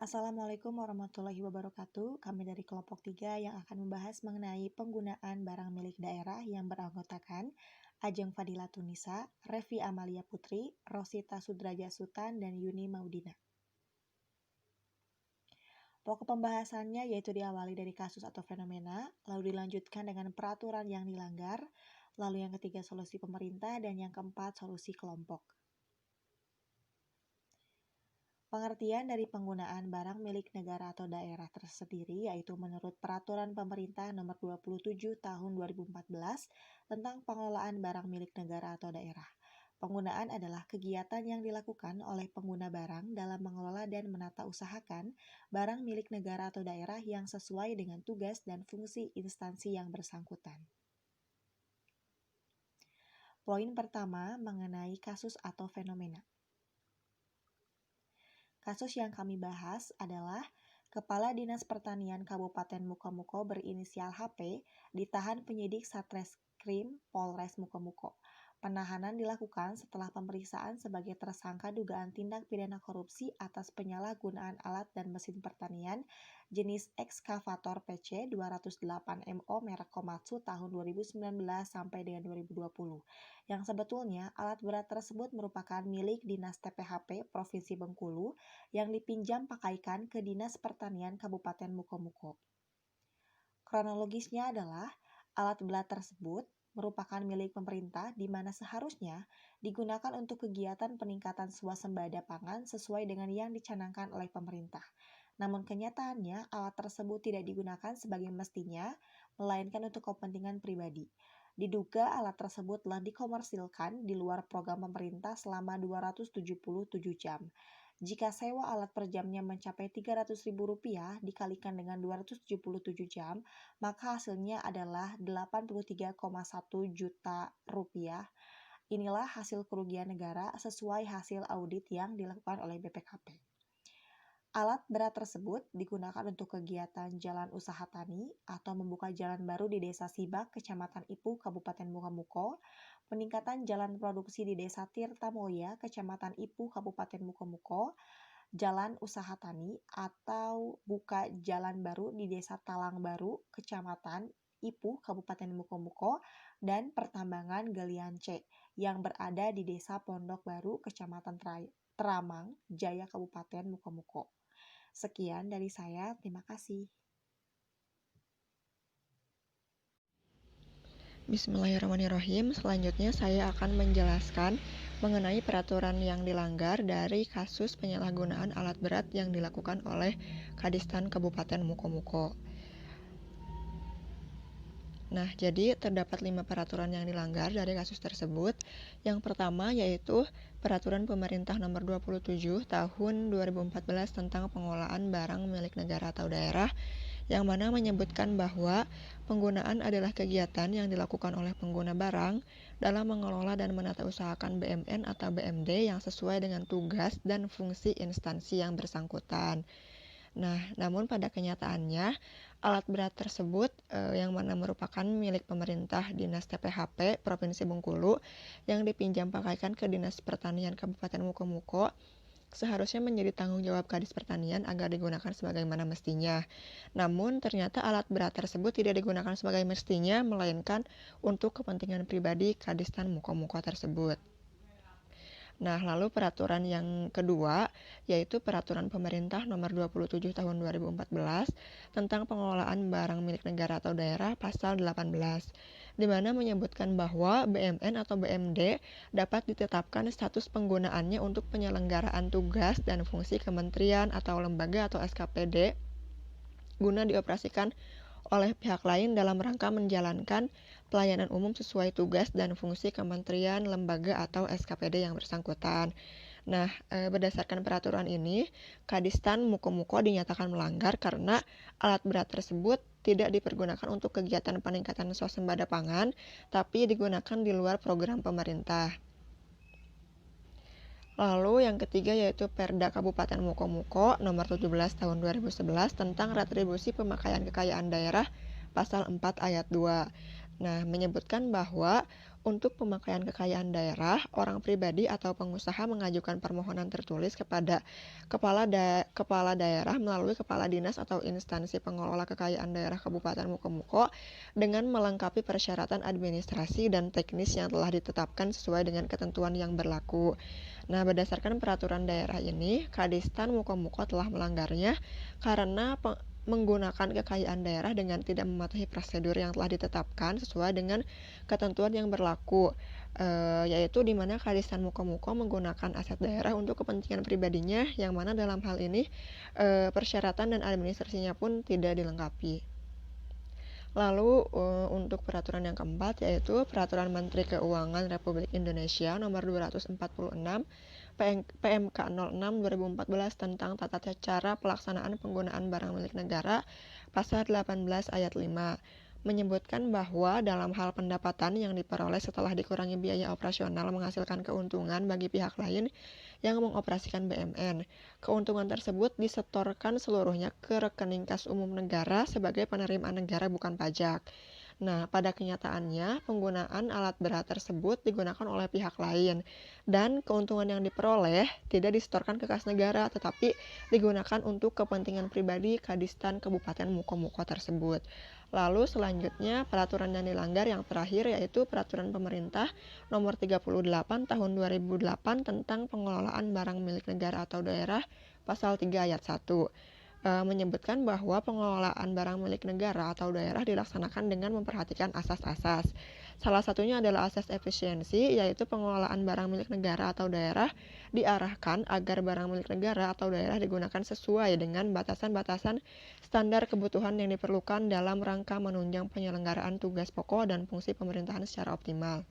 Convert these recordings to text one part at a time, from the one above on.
Assalamualaikum warahmatullahi wabarakatuh. Kami dari kelompok 3 yang akan membahas mengenai penggunaan barang milik daerah yang beranggotakan Ajeng Fadila Tunisa, Revi Amalia Putri, Rosita Sudraja Sutan, dan Yuni Maudina. Pokok pembahasannya yaitu diawali dari kasus atau fenomena, lalu dilanjutkan dengan peraturan yang dilanggar, lalu yang ketiga solusi pemerintah, dan yang keempat solusi kelompok. Pengertian dari penggunaan barang milik negara atau daerah tersendiri yaitu menurut Peraturan Pemerintah Nomor 27 Tahun 2014 tentang pengelolaan barang milik negara atau daerah. Penggunaan adalah kegiatan yang dilakukan oleh pengguna barang dalam mengelola dan menata usahakan barang milik negara atau daerah yang sesuai dengan tugas dan fungsi instansi yang bersangkutan. Poin pertama mengenai kasus atau fenomena. Kasus yang kami bahas adalah Kepala Dinas Pertanian Kabupaten Mukomuko berinisial HP ditahan penyidik Satreskrim Polres Mukomuko. Penahanan dilakukan setelah pemeriksaan sebagai tersangka dugaan tindak pidana korupsi atas penyalahgunaan alat dan mesin pertanian jenis ekskavator PC 208 MO merek Komatsu tahun 2019 sampai dengan 2020. Yang sebetulnya alat berat tersebut merupakan milik Dinas TPHP Provinsi Bengkulu yang dipinjam pakaikan ke Dinas Pertanian Kabupaten Mukomuko. Kronologisnya adalah alat berat tersebut merupakan milik pemerintah di mana seharusnya digunakan untuk kegiatan peningkatan swasembada pangan sesuai dengan yang dicanangkan oleh pemerintah. Namun kenyataannya alat tersebut tidak digunakan sebagai mestinya, melainkan untuk kepentingan pribadi. Diduga alat tersebut telah dikomersilkan di luar program pemerintah selama 277 jam. Jika sewa alat per jamnya mencapai Rp300.000 dikalikan dengan 277 jam, maka hasilnya adalah Rp83,1 juta. Inilah hasil kerugian negara sesuai hasil audit yang dilakukan oleh BPKP. Alat berat tersebut digunakan untuk kegiatan jalan usaha tani atau membuka jalan baru di Desa Sibak, Kecamatan Ipu, Kabupaten Mukomuko, peningkatan jalan produksi di Desa Tirtamulya, Kecamatan Ipu, Kabupaten Mukomuko, jalan usaha tani, atau buka jalan baru di Desa Talang Baru, Kecamatan Ipu, Kabupaten Mukomuko, dan pertambangan galian C yang berada di Desa Pondok Baru, Kecamatan Teramang, Jaya, Kabupaten Mukomuko. Sekian dari saya, terima kasih. Bismillahirrahmanirrahim. Selanjutnya saya akan menjelaskan mengenai peraturan yang dilanggar dari kasus penyalahgunaan alat berat yang dilakukan oleh Kadistan Kabupaten Mukomuko. Nah, jadi terdapat 5 peraturan yang dilanggar dari kasus tersebut. Yang pertama yaitu Peraturan Pemerintah Nomor 27 Tahun 2014 tentang pengelolaan barang milik negara atau daerah, yang mana menyebutkan bahwa penggunaan adalah kegiatan yang dilakukan oleh pengguna barang dalam mengelola dan menata usahakan BMN atau BMD yang sesuai dengan tugas dan fungsi instansi yang bersangkutan. Nah, namun pada kenyataannya, alat berat tersebut yang mana merupakan milik pemerintah Dinas TPHP Provinsi Bengkulu yang dipinjam pakaikan ke Dinas Pertanian Kabupaten Mukomuko seharusnya menjadi tanggung jawab Kadis Pertanian agar digunakan sebagaimana mestinya. Namun, ternyata alat berat tersebut tidak digunakan sebagai mestinya, melainkan untuk kepentingan pribadi Kadistan Mukomuko tersebut. Nah, lalu peraturan yang kedua, yaitu Peraturan Pemerintah Nomor 27 Tahun 2014 tentang pengelolaan barang milik negara atau daerah pasal 18, di mana menyebutkan bahwa BMN atau BMD dapat ditetapkan status penggunaannya untuk penyelenggaraan tugas dan fungsi kementerian atau lembaga atau SKPD guna dioperasikan oleh pihak lain dalam rangka menjalankan pelayanan umum sesuai tugas dan fungsi kementerian, lembaga, atau SKPD yang bersangkutan. Nah, berdasarkan peraturan ini, Kadistan Mukomuko dinyatakan melanggar karena alat berat tersebut tidak dipergunakan untuk kegiatan peningkatan swasembada pangan, tapi digunakan di luar program pemerintah. Lalu yang ketiga yaitu Perda Kabupaten Mukomuko Nomor 17 Tahun 2011 tentang retribusi pemakaian kekayaan daerah pasal 4 ayat 2. Nah, menyebutkan bahwa untuk pemakaian kekayaan daerah, orang pribadi atau pengusaha mengajukan permohonan tertulis kepada kepala daerah melalui kepala dinas atau instansi pengelola kekayaan daerah Kabupaten Mukomuko dengan melengkapi persyaratan administrasi dan teknis yang telah ditetapkan sesuai dengan ketentuan yang berlaku. Nah, berdasarkan peraturan daerah ini, Kadistan Mukomuko telah melanggarnya karena menggunakan kekayaan daerah dengan tidak mematuhi prosedur yang telah ditetapkan sesuai dengan ketentuan yang berlaku, yaitu di mana Kadistan Mukomuko menggunakan aset daerah untuk kepentingan pribadinya, yang mana dalam hal ini persyaratan dan administrasinya pun tidak dilengkapi. Lalu untuk peraturan yang keempat yaitu Peraturan Menteri Keuangan Republik Indonesia Nomor 246 PMK 06 2014 tentang tata cara pelaksanaan penggunaan barang milik negara Pasal 18 ayat 5 menyebutkan bahwa dalam hal pendapatan yang diperoleh setelah dikurangi biaya operasional menghasilkan keuntungan bagi pihak lain yang mengoperasikan BMN. Keuntungan tersebut disetorkan seluruhnya ke rekening kas umum negara sebagai penerimaan negara bukan pajak. Nah, pada kenyataannya, penggunaan alat berat tersebut digunakan oleh pihak lain, dan keuntungan yang diperoleh tidak disetorkan ke kas negara, tetapi digunakan untuk kepentingan pribadi Kadistan Kabupaten Mukomuko tersebut. Lalu selanjutnya, peraturan yang dilanggar yang terakhir yaitu Peraturan Pemerintah Nomor 38 Tahun 2008 tentang pengelolaan barang milik negara atau daerah, Pasal 3 Ayat 1. Menyebutkan bahwa pengelolaan barang milik negara atau daerah dilaksanakan dengan memperhatikan asas-asas. Salah satunya adalah asas efisiensi, yaitu pengelolaan barang milik negara atau daerah diarahkan agar barang milik negara atau daerah digunakan sesuai dengan batasan-batasan standar kebutuhan yang diperlukan dalam rangka menunjang penyelenggaraan tugas pokok dan fungsi pemerintahan secara optimal.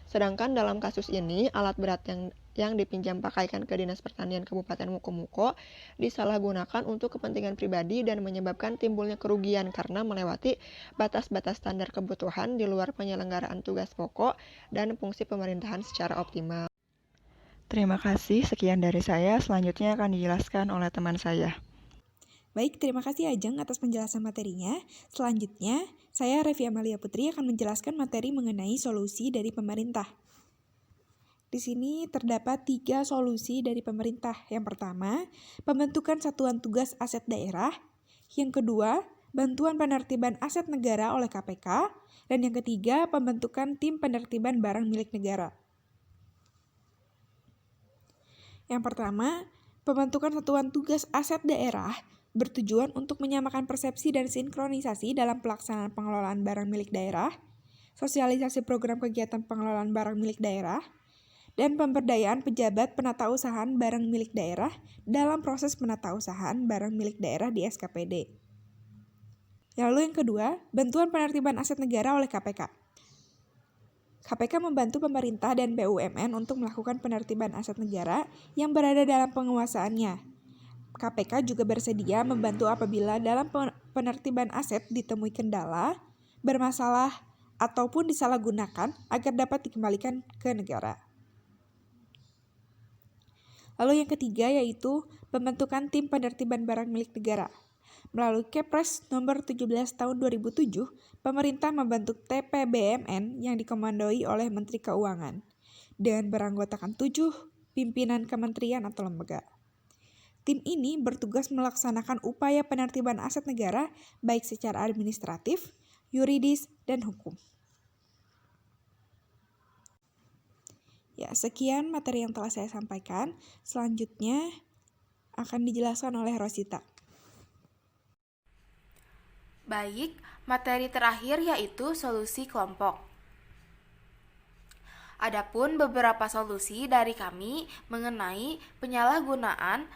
Sedangkan dalam kasus ini, alat berat yang dipinjam pakaikan ke Dinas Pertanian Kabupaten Mukomuko disalahgunakan untuk kepentingan pribadi dan menyebabkan timbulnya kerugian karena melewati batas-batas standar kebutuhan di luar penyelenggaraan tugas pokok dan fungsi pemerintahan secara optimal. Terima kasih, sekian dari saya. Selanjutnya akan dijelaskan oleh teman saya. Baik, terima kasih Ajeng atas penjelasan materinya. Selanjutnya, saya Revi Amalia Putri akan menjelaskan materi mengenai solusi dari pemerintah. Di sini terdapat 3 solusi dari pemerintah. Yang pertama, pembentukan satuan tugas aset daerah. Yang kedua, bantuan penertiban aset negara oleh KPK. Dan yang ketiga, pembentukan tim penertiban barang milik negara. Yang pertama, pembentukan satuan tugas aset daerah bertujuan untuk menyamakan persepsi dan sinkronisasi dalam pelaksanaan pengelolaan barang milik daerah, sosialisasi program kegiatan pengelolaan barang milik daerah, dan pemberdayaan pejabat penatausahaan barang milik daerah dalam proses penatausahaan barang milik daerah di SKPD. Lalu yang kedua, bantuan penertiban aset negara oleh KPK. KPK membantu pemerintah dan BUMN untuk melakukan penertiban aset negara yang berada dalam penguasaannya. KPK juga bersedia membantu apabila dalam penertiban aset ditemui kendala, bermasalah, ataupun disalahgunakan agar dapat dikembalikan ke negara. Lalu yang ketiga yaitu pembentukan tim penertiban barang milik negara. Melalui Kepres nomor 17 tahun 2007, pemerintah membentuk TPBMN yang dikomandoi oleh Menteri Keuangan dan beranggotakan 7 pimpinan kementerian atau lembaga. Tim ini bertugas melaksanakan upaya penertiban aset negara baik secara administratif, yuridis, dan hukum. Ya, sekian materi yang telah saya sampaikan. Selanjutnya akan dijelaskan oleh Rosita. Baik, materi terakhir yaitu solusi kelompok. Adapun beberapa solusi dari kami mengenai penyalahgunaan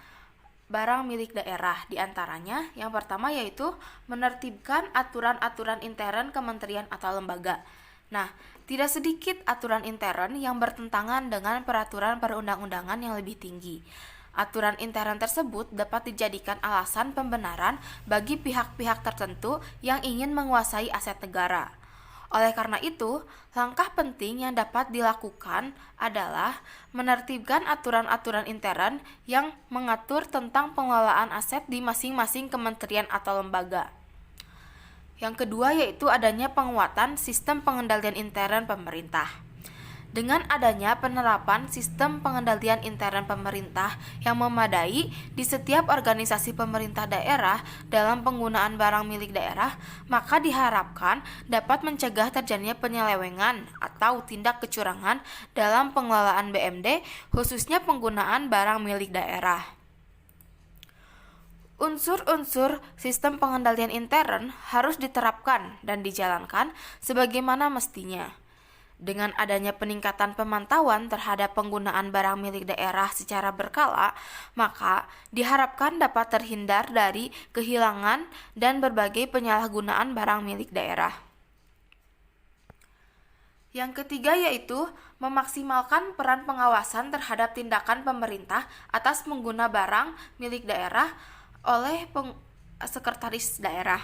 barang milik daerah, di antaranya yang pertama yaitu menertibkan aturan-aturan intern kementerian atau lembaga. Nah, tidak sedikit aturan intern yang bertentangan dengan peraturan perundang-undangan yang lebih tinggi. Aturan intern tersebut dapat dijadikan alasan pembenaran bagi pihak-pihak tertentu yang ingin menguasai aset negara. Oleh karena itu, langkah penting yang dapat dilakukan adalah menertibkan aturan-aturan intern yang mengatur tentang pengelolaan aset di masing-masing kementerian atau lembaga. Yang kedua yaitu adanya penguatan sistem pengendalian intern pemerintah. Dengan adanya penerapan sistem pengendalian intern pemerintah yang memadai di setiap organisasi pemerintah daerah dalam penggunaan barang milik daerah, maka diharapkan dapat mencegah terjadinya penyelewengan atau tindak kecurangan dalam pengelolaan BMD, khususnya penggunaan barang milik daerah. Unsur-unsur sistem pengendalian intern harus diterapkan dan dijalankan sebagaimana mestinya. Dengan adanya peningkatan pemantauan terhadap penggunaan barang milik daerah secara berkala, maka diharapkan dapat terhindar dari kehilangan dan berbagai penyalahgunaan barang milik daerah. Yang ketiga yaitu memaksimalkan peran pengawasan terhadap tindakan pemerintah atas pengguna barang milik daerah oleh sekretaris daerah.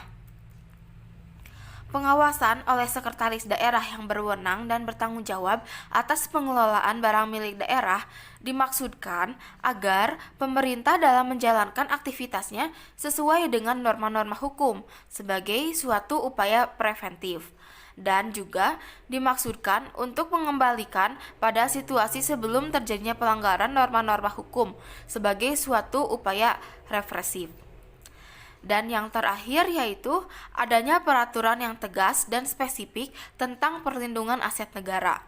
Pengawasan oleh sekretaris daerah yang berwenang dan bertanggung jawab atas pengelolaan barang milik daerah dimaksudkan agar pemerintah dalam menjalankan aktivitasnya sesuai dengan norma-norma hukum sebagai suatu upaya preventif, dan juga dimaksudkan untuk mengembalikan pada situasi sebelum terjadinya pelanggaran norma-norma hukum sebagai suatu upaya represif. Dan yang terakhir yaitu adanya peraturan yang tegas dan spesifik tentang perlindungan aset negara.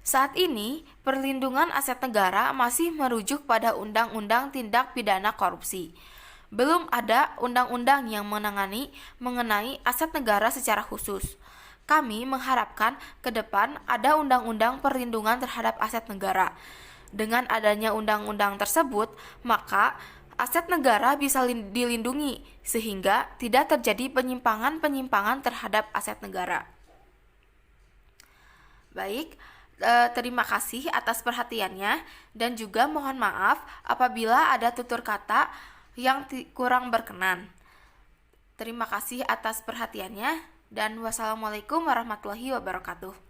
Saat ini, perlindungan aset negara masih merujuk pada Undang-Undang Tindak Pidana Korupsi. Belum ada undang-undang yang mengenai aset negara secara khusus. Kami mengharapkan ke depan ada undang-undang perlindungan terhadap aset negara. Dengan adanya undang-undang tersebut, maka aset negara bisa dilindungi sehingga tidak terjadi penyimpangan-penyimpangan terhadap aset negara. Baik, terima kasih atas perhatiannya dan juga mohon maaf apabila ada tutur kata yang kurang berkenan. Terima kasih atas perhatiannya dan wassalamualaikum warahmatullahi wabarakatuh.